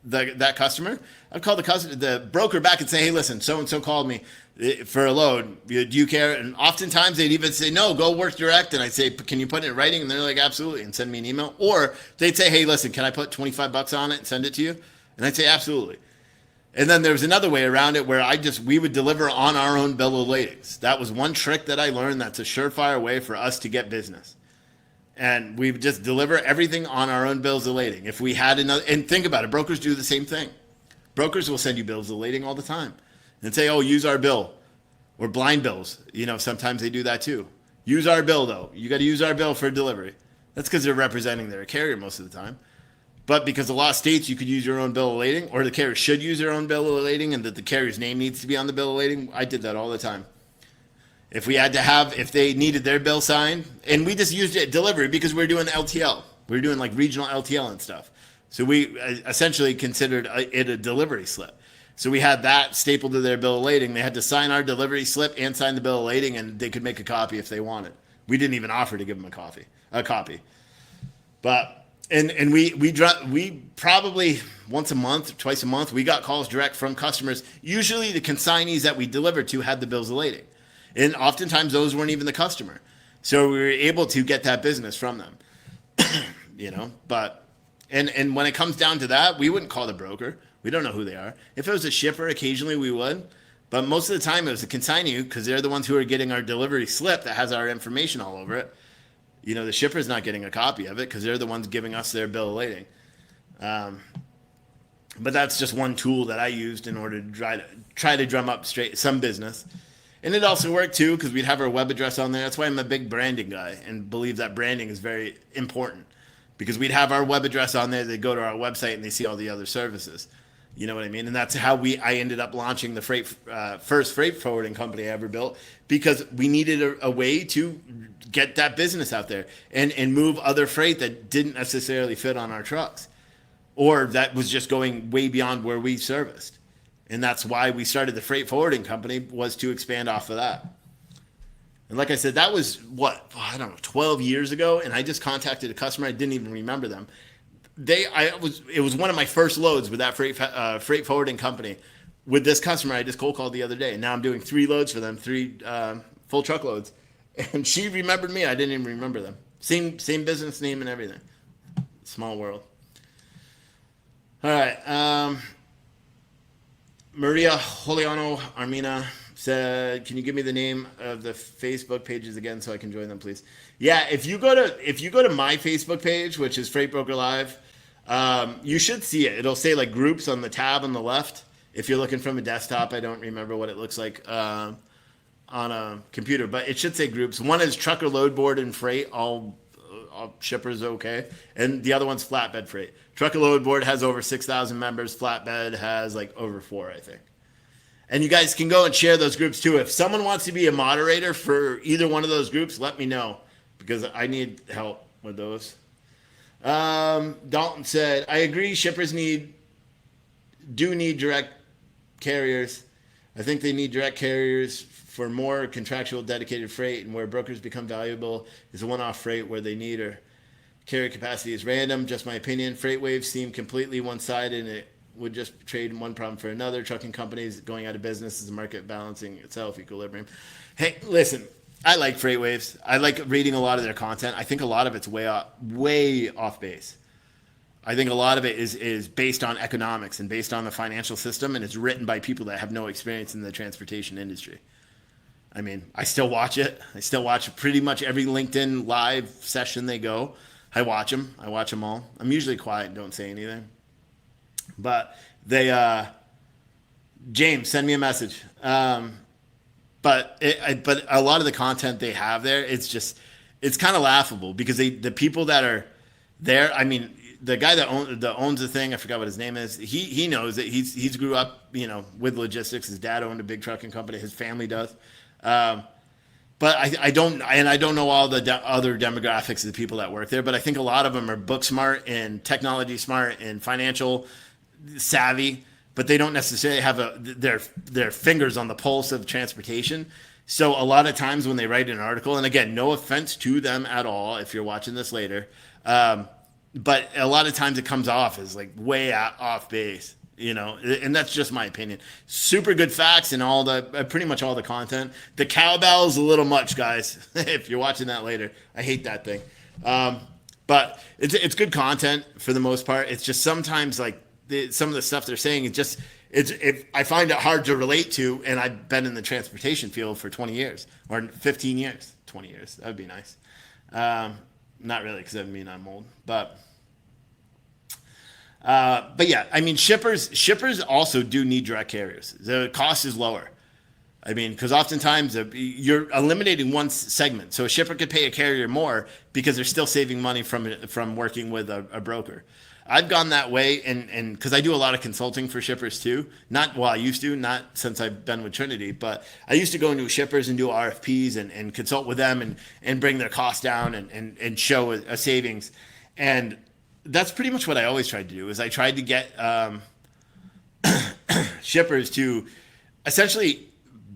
that customer, I'd call the broker back and say, hey, listen, so-and-so called me for a load. Do you care? And oftentimes they'd even say, no, go work direct. And I'd say, can you put it in writing? And they're like, absolutely. And send me an email. Or they'd say, hey, listen, can I put $25 on it and send it to you? And I'd say, absolutely. And then there was another way around it where we would deliver on our own bill of ladings. That was one trick that I learned. That's a surefire way for us to get business. And we would just deliver everything on our own bills of lading. If we had another, and think about it, brokers do the same thing. Brokers will send you bills of lading all the time and say, oh, use our bill, or blind bills. Sometimes they do that too. Use our bill though. You got to use our bill for delivery. That's because they're representing their carrier most of the time. But because a lot of states you could use your own bill of lading, or the carrier should use their own bill of lading, and that the carrier's name needs to be on the bill of lading, I did that all the time. If they needed their bill signed, and we just used it at delivery because we were doing LTL. We were doing like regional LTL and stuff. So we essentially considered it a delivery slip. So we had that stapled to their bill of lading. They had to sign our delivery slip and sign the bill of lading, and they could make a copy if they wanted. We didn't even offer to give them a copy. But and we probably once a month, twice a month, we got calls direct from customers. Usually the consignees that we delivered to had the bills of lading. And oftentimes those weren't even the customer. So we were able to get that business from them. But and when it comes down to that, we wouldn't call the broker. We don't know who they are. If it was a shipper, occasionally we would. But most of the time it was a consignee, because they're the ones who are getting our delivery slip that has our information all over it. The shipper's not getting a copy of it because they're the ones giving us their bill of lading. But that's just one tool that I used in order to try to drum up some business. And it also worked too, because we'd have our web address on there. That's why I'm a big branding guy and believe that branding is very important, because we'd have our web address on there. They go to our website and they see all the other services. You know what I mean? And that's how I ended up launching the first freight forwarding company I ever built, because we needed a way to get that business out there and move other freight that didn't necessarily fit on our trucks, or that was just going way beyond where we serviced. And that's why we started the freight forwarding company, was to expand off of that. And like I said, that was 12 years ago. And I just contacted a customer. I didn't even remember them. It was one of my first loads with that freight forwarding company with this customer I just cold called the other day. And now I'm doing 3 loads for them, 3 full truckloads. And she remembered me. I didn't even remember them. Same business name and everything. Small world. All right. Maria Juliano Armina said, "Can you give me the name of the Facebook pages again so I can join them, please?" Yeah, if you go to my Facebook page, which is Freight Broker Live, you should see it. It'll say like groups on the tab on the left. If you're looking from a desktop, I don't remember what it looks like on a computer, but it should say groups. One is trucker, load board, and freight. All shippers okay, and the other one's flatbed freight. Trucker load board has over 6,000 members. Flatbed has like over 4, I think. And you guys can go and share those groups too. If someone wants to be a moderator for either one of those groups, let me know, because I need help with those. Dalton said, "I agree. Shippers do need direct carriers. I think they need direct carriers for more contractual dedicated freight, and where brokers become valuable is a one-off freight where they need or carrier capacity is random. Just my opinion. Freightwaves seem completely one-sided, and it would just trade one problem for another. Trucking companies going out of business is the market balancing itself, equilibrium." Hey, listen, I like Freightwaves. I like reading a lot of their content. I think a lot of it's way off base. I think a lot of it is based on economics and based on the financial system, and it's written by people that have no experience in the transportation industry. I mean, I still watch it. I still watch pretty much every LinkedIn live session they go. I watch them. I watch them all. I'm usually quiet and don't say anything. But James, send me a message. But a lot of the content they have there, it's kind of laughable, because the people that are there, I mean, the guy that owns the thing, I forgot what his name is. He knows it. He's grew up, with logistics. His dad owned a big trucking company. His family does. But I don't know all the other demographics of the people that work there. But I think a lot of them are book smart and technology smart and financial savvy, but they don't necessarily have their fingers on the pulse of transportation. So a lot of times when they write an article, and again, no offense to them at all if you're watching this later, but a lot of times it comes off as like way off base, and that's just my opinion. Super good facts and pretty much all the content. The cowbell's a little much, guys. If you're watching that later, I hate that thing. But it's good content for the most part. It's just sometimes like some of the stuff they're saying is just I find it hard to relate to, and I've been in the transportation field for 20 years or 15 years, 20 years. That would be nice. Not really, because that would mean I'm old, but yeah, I mean, shippers also do need direct carriers. The cost is lower. I mean, because oftentimes you're eliminating one segment. So a shipper could pay a carrier more because they're still saving money from working with a broker. I've gone that way, and because I do a lot of consulting for shippers too. I used to, not since I've been with Trinity, but I used to go into shippers and do RFPs and consult with them and bring their costs down and show a savings. And that's pretty much what I always tried to do. Is I tried to get shippers to essentially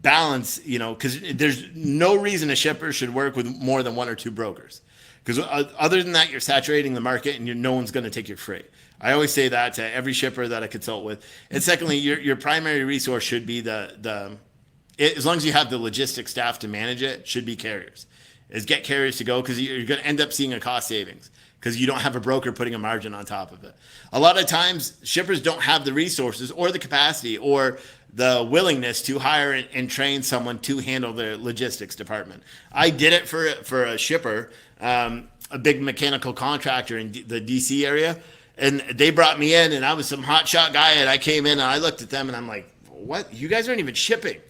balance, because there's no reason a shipper should work with more than one or two brokers. Because other than that, you're saturating the market and no one's going to take your freight. I always say that to every shipper that I consult with. And secondly, your primary resource should be as long as you have the logistics staff to manage it, should be carriers. Is get carriers to go, because you're going to end up seeing a cost savings because you don't have a broker putting a margin on top of it. A lot of times, shippers don't have the resources or the capacity or the willingness to hire and train someone to handle the logistics department. I did it for a shipper, a big mechanical contractor in the DC area, and they brought me in, and I was some hotshot guy, and I came in and I looked at them and I'm like, what? You guys aren't even shipping.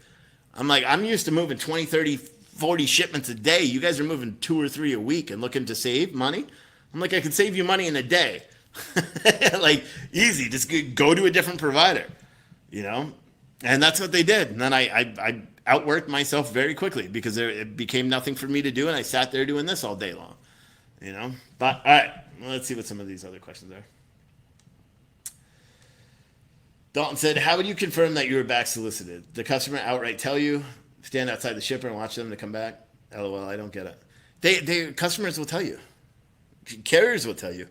I'm like, I'm used to moving 20, 30, 40 shipments a day. You guys are moving 2 or 3 a week and looking to save money. I'm like, I could save you money in a day. Like, easy, just go to a different provider, And that's what they did. And then I outworked myself very quickly because it became nothing for me to do. And I sat there doing this all day long, But all right, let's see what some of these other questions are. Dalton said, how would you confirm that you were back solicited? The customer outright tell you, stand outside the shipper and watch them to come back? LOL, I don't get it. Customers will tell you. Carriers will tell you.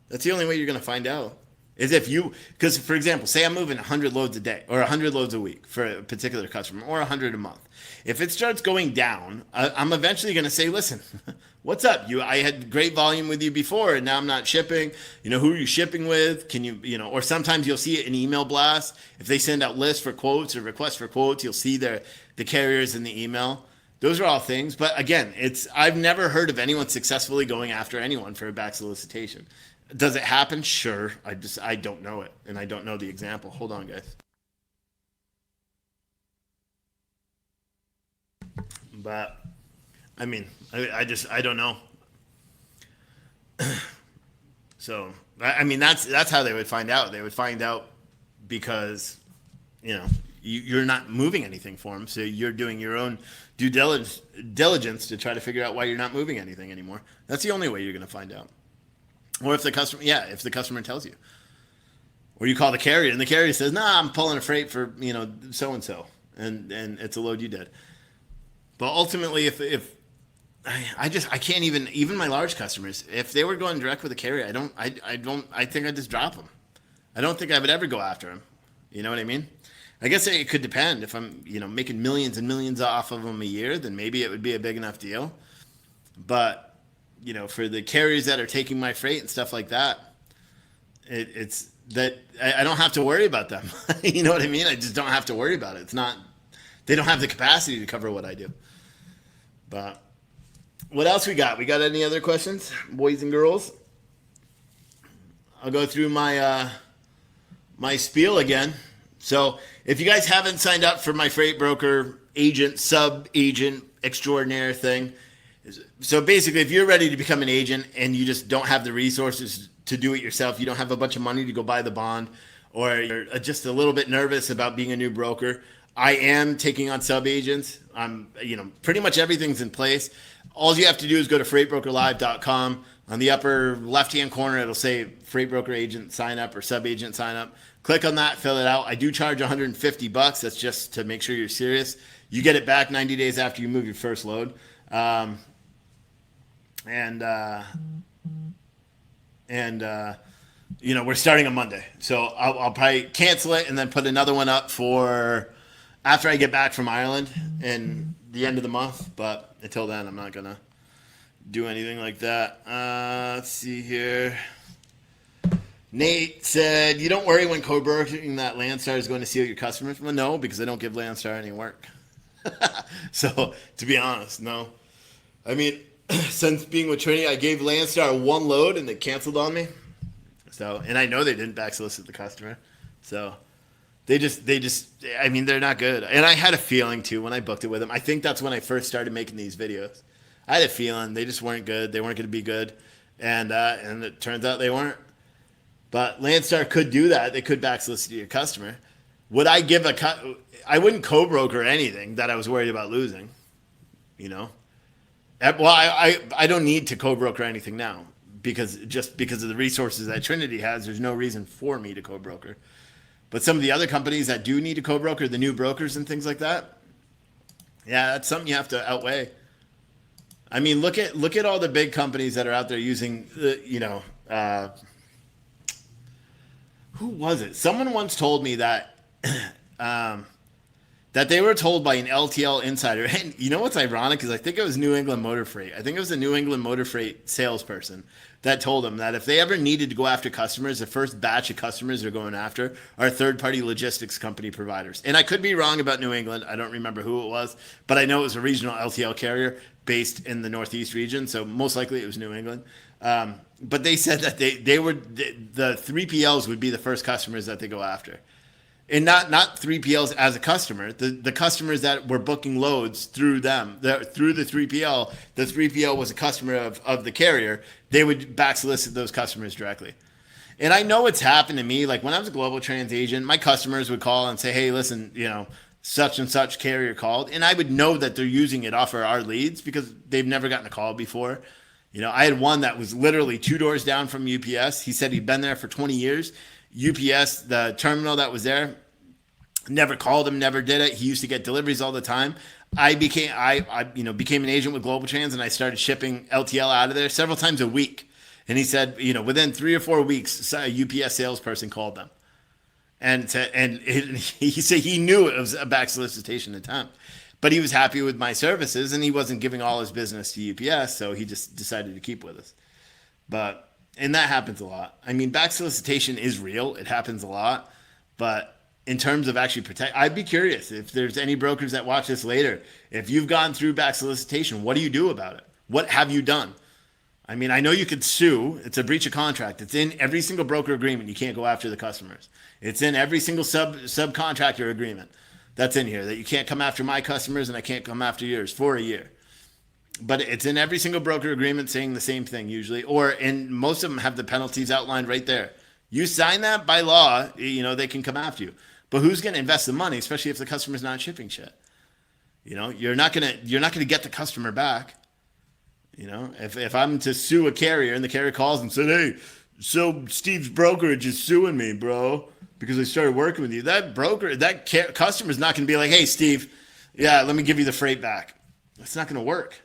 That's the only way you're going to find out. Is if because for example, say I'm moving 100 loads a day or 100 loads a week for a particular customer or 100 a month. If it starts going down, I'm eventually going to say, listen, what's up? I had great volume with you before and now I'm not shipping. Who are you shipping with? Can you, or sometimes you'll see it in email blasts. If they send out lists for quotes or requests for quotes, you'll see the carriers in the email. Those are all things. But again, I've never heard of anyone successfully going after anyone for a back solicitation. Does it happen? Sure. I don't know it, and I don't know the example. Hold on, guys. But I mean, I don't know. So I mean, that's how they would find out. They would find out because you're not moving anything for them, so you're doing your own due diligence to try to figure out why you're not moving anything anymore. That's the only way you're going to find out. Or if the customer tells you. Or you call the carrier and the carrier says, nah, I'm pulling a freight for, so-and-so. And it's a load you did. But ultimately, if I can't even my large customers, if they were going direct with a carrier, I think I'd just drop them. I don't think I would ever go after them. You know what I mean? I guess it could depend. If I'm, making millions and millions off of them a year, then maybe it would be a big enough deal. But for the carriers that are taking my freight and stuff like that, it's that I don't have to worry about them. You know what I mean? I just don't have to worry about it. It's not, they don't have the capacity to cover what I do. But what else we got? We got any other questions, boys and girls? I'll go through my spiel again. So if you guys haven't signed up for my freight broker agent, sub-agent extraordinaire thing, so basically, if you're ready to become an agent and you just don't have the resources to do it yourself, you don't have a bunch of money to go buy the bond, or you're just a little bit nervous about being a new broker, I am taking on sub-agents. Pretty much everything's in place. All you have to do is go to freightbrokerlive.com. On the upper left-hand corner, it'll say freight broker agent sign up or sub-agent sign up. Click on that, fill it out. I do charge $150. That's just to make sure you're serious. You get it back 90 days after you move your first load. We're starting on Monday, so I'll probably cancel it and then put another one up for after I get back from Ireland in the end of the month. But until then, I'm not gonna do anything like that. Let's see here. Nate said, you don't worry when co-brokering that Landstar is going to steal your customers. Well, no, because I don't give Landstar any work. So, to be honest, no. I mean, since being with Trinity, I gave Landstar one load and they canceled on me. So, and I know they didn't back solicit the customer. So, they just, I mean, they're not good. And I had a feeling too when I booked it with them. I think that's when I first started making these videos. I had a feeling they just weren't good. They weren't going to be good. And it turns out they weren't. But Landstar could do that. They could back solicit your customer. Would I give I wouldn't co-broker anything that I was worried about losing, you know? Well, I don't need to co-broker anything now because of the resources that Trinity has, there's no reason for me to co-broker. But some of the other companies that do need to co-broker, the new brokers and things like that, yeah, that's something you have to outweigh. I mean, look at all the big companies that are out there using, who was it? Someone once told me that that they were told by an LTL Insider. And you know what's ironic is I think it was New England Motor Freight. I think it was a New England Motor Freight salesperson that told them that if they ever needed to go after customers, the first batch of customers they're going after are third-party logistics company providers. And I could be wrong about New England. I don't remember who it was, but I know it was a regional LTL carrier based in the Northeast region. So most likely it was New England. But they said that they were the 3PLs would be the first customers that they go after. And not 3PLs as a customer, the customers that were booking loads through them, through the 3PL, the 3PL was a customer of the carrier, they would back solicit those customers directly. And I know it's happened to me. Like when I was a global trans agent, my customers would call and say, hey, listen, such and such carrier called. And I would know that they're using it off of our leads because they've never gotten a call before. I had one that was literally 2 doors down from UPS. He said he'd been there for 20 years. UPS, the terminal that was there, never called him, never did it. He used to get deliveries all the time. I became an agent with Global Trans, and I started shipping LTL out of there several times a week. And he said, within 3 or 4 weeks, a UPS salesperson called them, and he said he knew it was a back solicitation attempt, but he was happy with my services, and he wasn't giving all his business to UPS, so he just decided to keep with us. And that happens a lot. I mean, back solicitation is real. It happens a lot. But in terms of actually I'd be curious if there's any brokers that watch this later. If you've gone through back solicitation, what do you do about it? What have you done? I mean, I know you could sue. It's a breach of contract. It's in every single broker agreement. You can't go after the customers. It's in every single subcontractor agreement that's in here that you can't come after my customers and I can't come after yours for a year. But it's in every single broker agreement saying the same thing usually, and most of them have the penalties outlined right there. You sign that by law, they can come after you. But who's going to invest the money, especially if the customer's not shipping shit? You're not going to get the customer back. If I'm to sue a carrier and the carrier calls and said, hey, so Steve's brokerage is suing me, bro, because I started working with you. That customer's not going to be like, hey, Steve, yeah, let me give you the freight back. That's not going to work.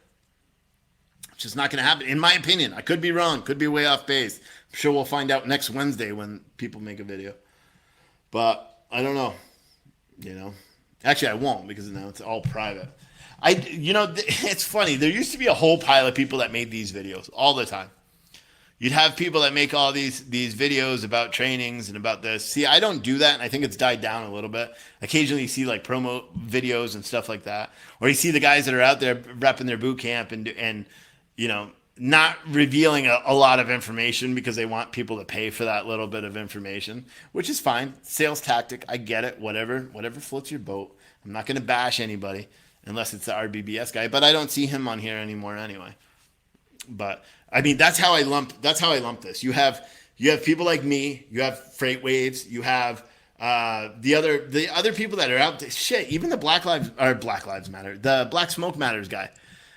It's just not going to happen, in my opinion. I could be wrong, could be way off base. I'm sure we'll find out next Wednesday when people make a video. But I don't know. Actually, I won't because now it's all private. It's funny. There used to be a whole pile of people that made these videos all the time. You'd have people that make all these videos about trainings and about this. See, I don't do that, and I think it's died down a little bit. Occasionally you see like promo videos and stuff like that. Or you see the guys that are out there repping their boot camp and not revealing a lot of information because they want people to pay for that little bit of information, which is fine. Sales tactic, I get it. Whatever floats your boat. I'm not going to bash anybody unless it's the RBBS guy, but I don't see him on here anymore anyway. But I mean, that's how I lump this. You have people like me. You have Freightwaves. You have the other people that are out there. Shit, even the Black Lives Matter. The Black Smoke Matters guy.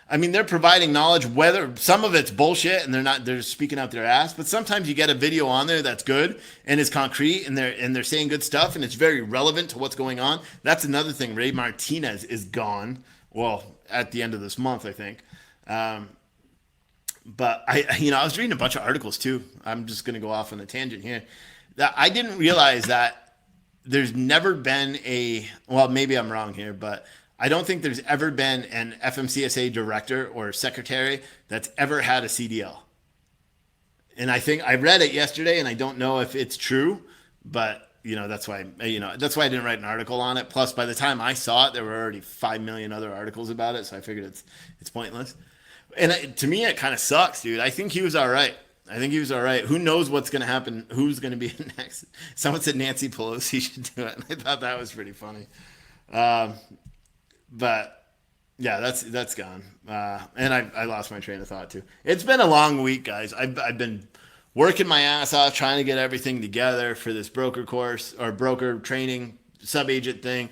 I mean, they're providing knowledge, whether some of it's bullshit and they're speaking out their ass, but sometimes you get a video on there that's good and is concrete and they're saying good stuff and it's very relevant to what's going on. That's another thing. Ray Martinez is gone. Well, at the end of this month, I think. But I was reading a bunch of articles too. I'm just going to go off on a tangent here. That I didn't realize that there's never been maybe I'm wrong here, but I don't think there's ever been an FMCSA director or secretary that's ever had a CDL. And I think I read it yesterday, and I don't know if it's true, but that's why I didn't write an article on it. Plus, by the time I saw it, there were already 5 million other articles about it, so I figured it's pointless. And to me, it kind of sucks, dude. I think he was all right. Who knows what's going to happen? Who's going to be next? Someone said Nancy Pelosi should do it, and I thought that was pretty funny. But yeah, that's gone. And I lost my train of thought too. It's been a long week, guys. I've been working my ass off trying to get everything together for this broker course or broker training sub-agent thing.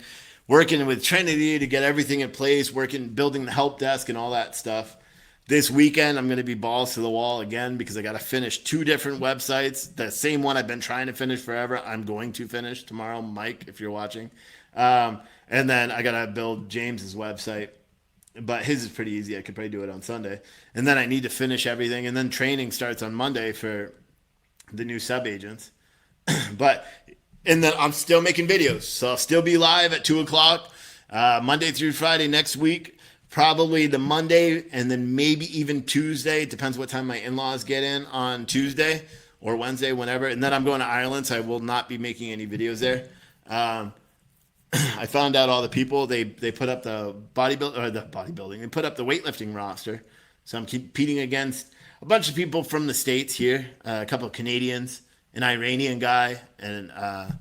Working with Trinity to get everything in place, building the help desk and all that stuff. This weekend, I'm going to be balls to the wall again because I got to finish 2 different websites. The same one I've been trying to finish forever, I'm going to finish tomorrow, Mike, if you're watching. And then I got to build James's website. But his is pretty easy. I could probably do it on Sunday. And then I need to finish everything. And then training starts on Monday for the new sub-agents. And then I'm still making videos. So I'll still be live at 2 o'clock, Monday through Friday next week. Probably the Monday and then maybe even Tuesday. It depends what time my in-laws get in on Tuesday or Wednesday, whenever. And then I'm going to Ireland, so I will not be making any videos there. I found out all the people, they put up the bodybuilding. They put up the weightlifting roster. So I'm competing against a bunch of people from the States here, a couple of Canadians, an Iranian guy, and a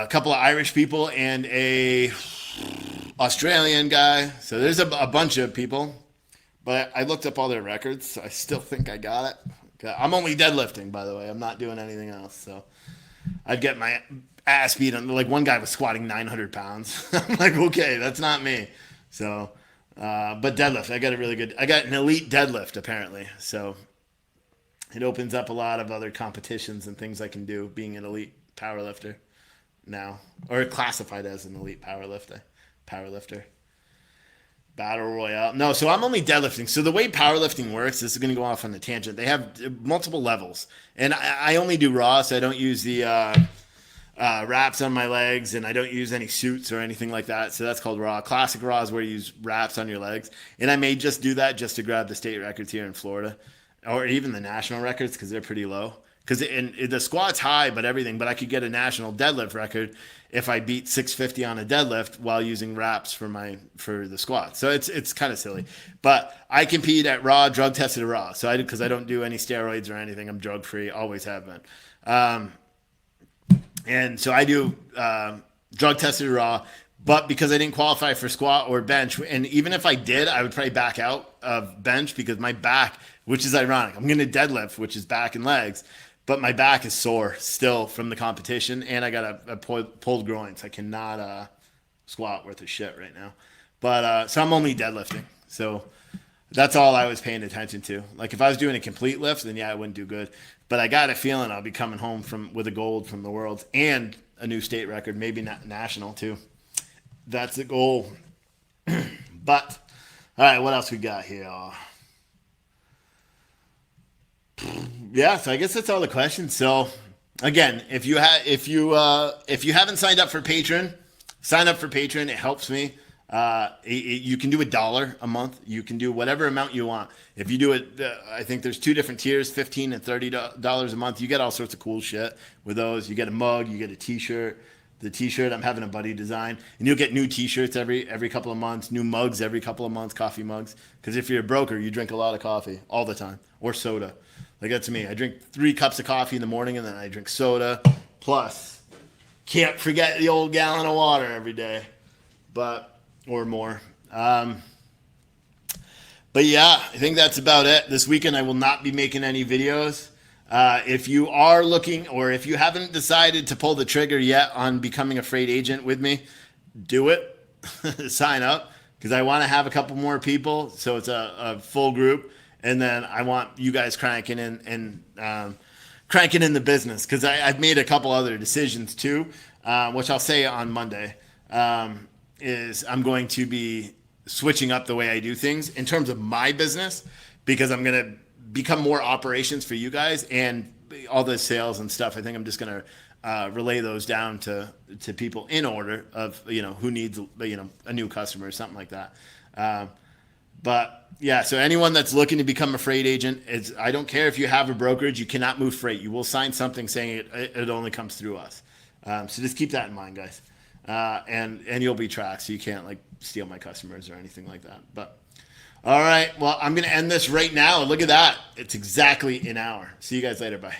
couple of Irish people, and a Australian guy. So there's a bunch of people, but I looked up all their records. So I still think I got it. I'm only deadlifting, by the way. I'm not doing anything else. So I'd get my ass beat on. Like one guy was squatting 900 pounds. I'm like, okay, that's not me. So, but deadlift, I got an elite deadlift apparently. So it opens up a lot of other competitions and things I can do being an elite powerlifter now, or classified as an elite powerlifter. Battle Royale. No, so I'm only deadlifting. So the way powerlifting works, this is going to go off on a tangent. They have multiple levels. And I only do raw, so I don't use the wraps on my legs, and I don't use any suits or anything like that. So that's called raw. Classic raw is where you use wraps on your legs. And I may just do that just to grab the state records here in Florida, or even the national records because they're pretty low. Because the squat's high, but I could get a national deadlift record if I beat 650 on a deadlift while using wraps for the squat. So it's kind of silly. But I compete at raw, drug tested raw. So because I don't do any steroids or anything, I'm drug free, always have been. And so I do drug tested raw. But because I didn't qualify for squat or bench, and even if I did, I would probably back out of bench because my back, which is ironic, I'm going to deadlift, which is back and legs. But my back is sore still from the competition, and I got a pulled groin, so I cannot squat worth of shit right now. But so I'm only deadlifting, so that's all I was paying attention to. Like if I was doing a complete lift, then yeah, I wouldn't do good. But I got a feeling I'll be coming home with a gold from the Worlds and a new state record, maybe not national too. That's the goal. But all right, what else we got here? Yeah, so I guess that's all the questions. So again, if you haven't signed up for Patron, sign up for Patron. It helps me. You can do $1 a month. You can do whatever amount you want. If you do it, I think there's 2 different tiers, $15 and $30 a month. You get all sorts of cool shit with those. You get a mug, you get a T-shirt. The T-shirt I'm having a buddy design, and you'll get new T-shirts every couple of months, new mugs every couple of months, coffee mugs. Because if you're a broker, you drink a lot of coffee all the time, or soda. Like that's me. I drink 3 cups of coffee in the morning, and then I drink soda. Plus, can't forget the old gallon of water every day, or more. But yeah, I think that's about it. This weekend I will not be making any videos. If you are looking, or if you haven't decided to pull the trigger yet on becoming a freight agent with me, do it. Sign up, because I want to have a couple more people, so it's a full group. And then I want you guys cranking in the business, because I've made a couple other decisions too, which I'll say on Monday. Is I'm going to be switching up the way I do things in terms of my business, because I'm going to become more operations for you guys, and all the sales and stuff. I think I'm just going to relay those down to people in order of who needs a new customer or something like that. But yeah, so anyone that's looking to become a freight agent, I don't care if you have a brokerage, you cannot move freight. You will sign something saying it only comes through us. So just keep that in mind, guys. And you'll be tracked, so you can't like steal my customers or anything like that. But all right, well, I'm gonna end this right now. Look at that. It's exactly an hour. See you guys later. Bye.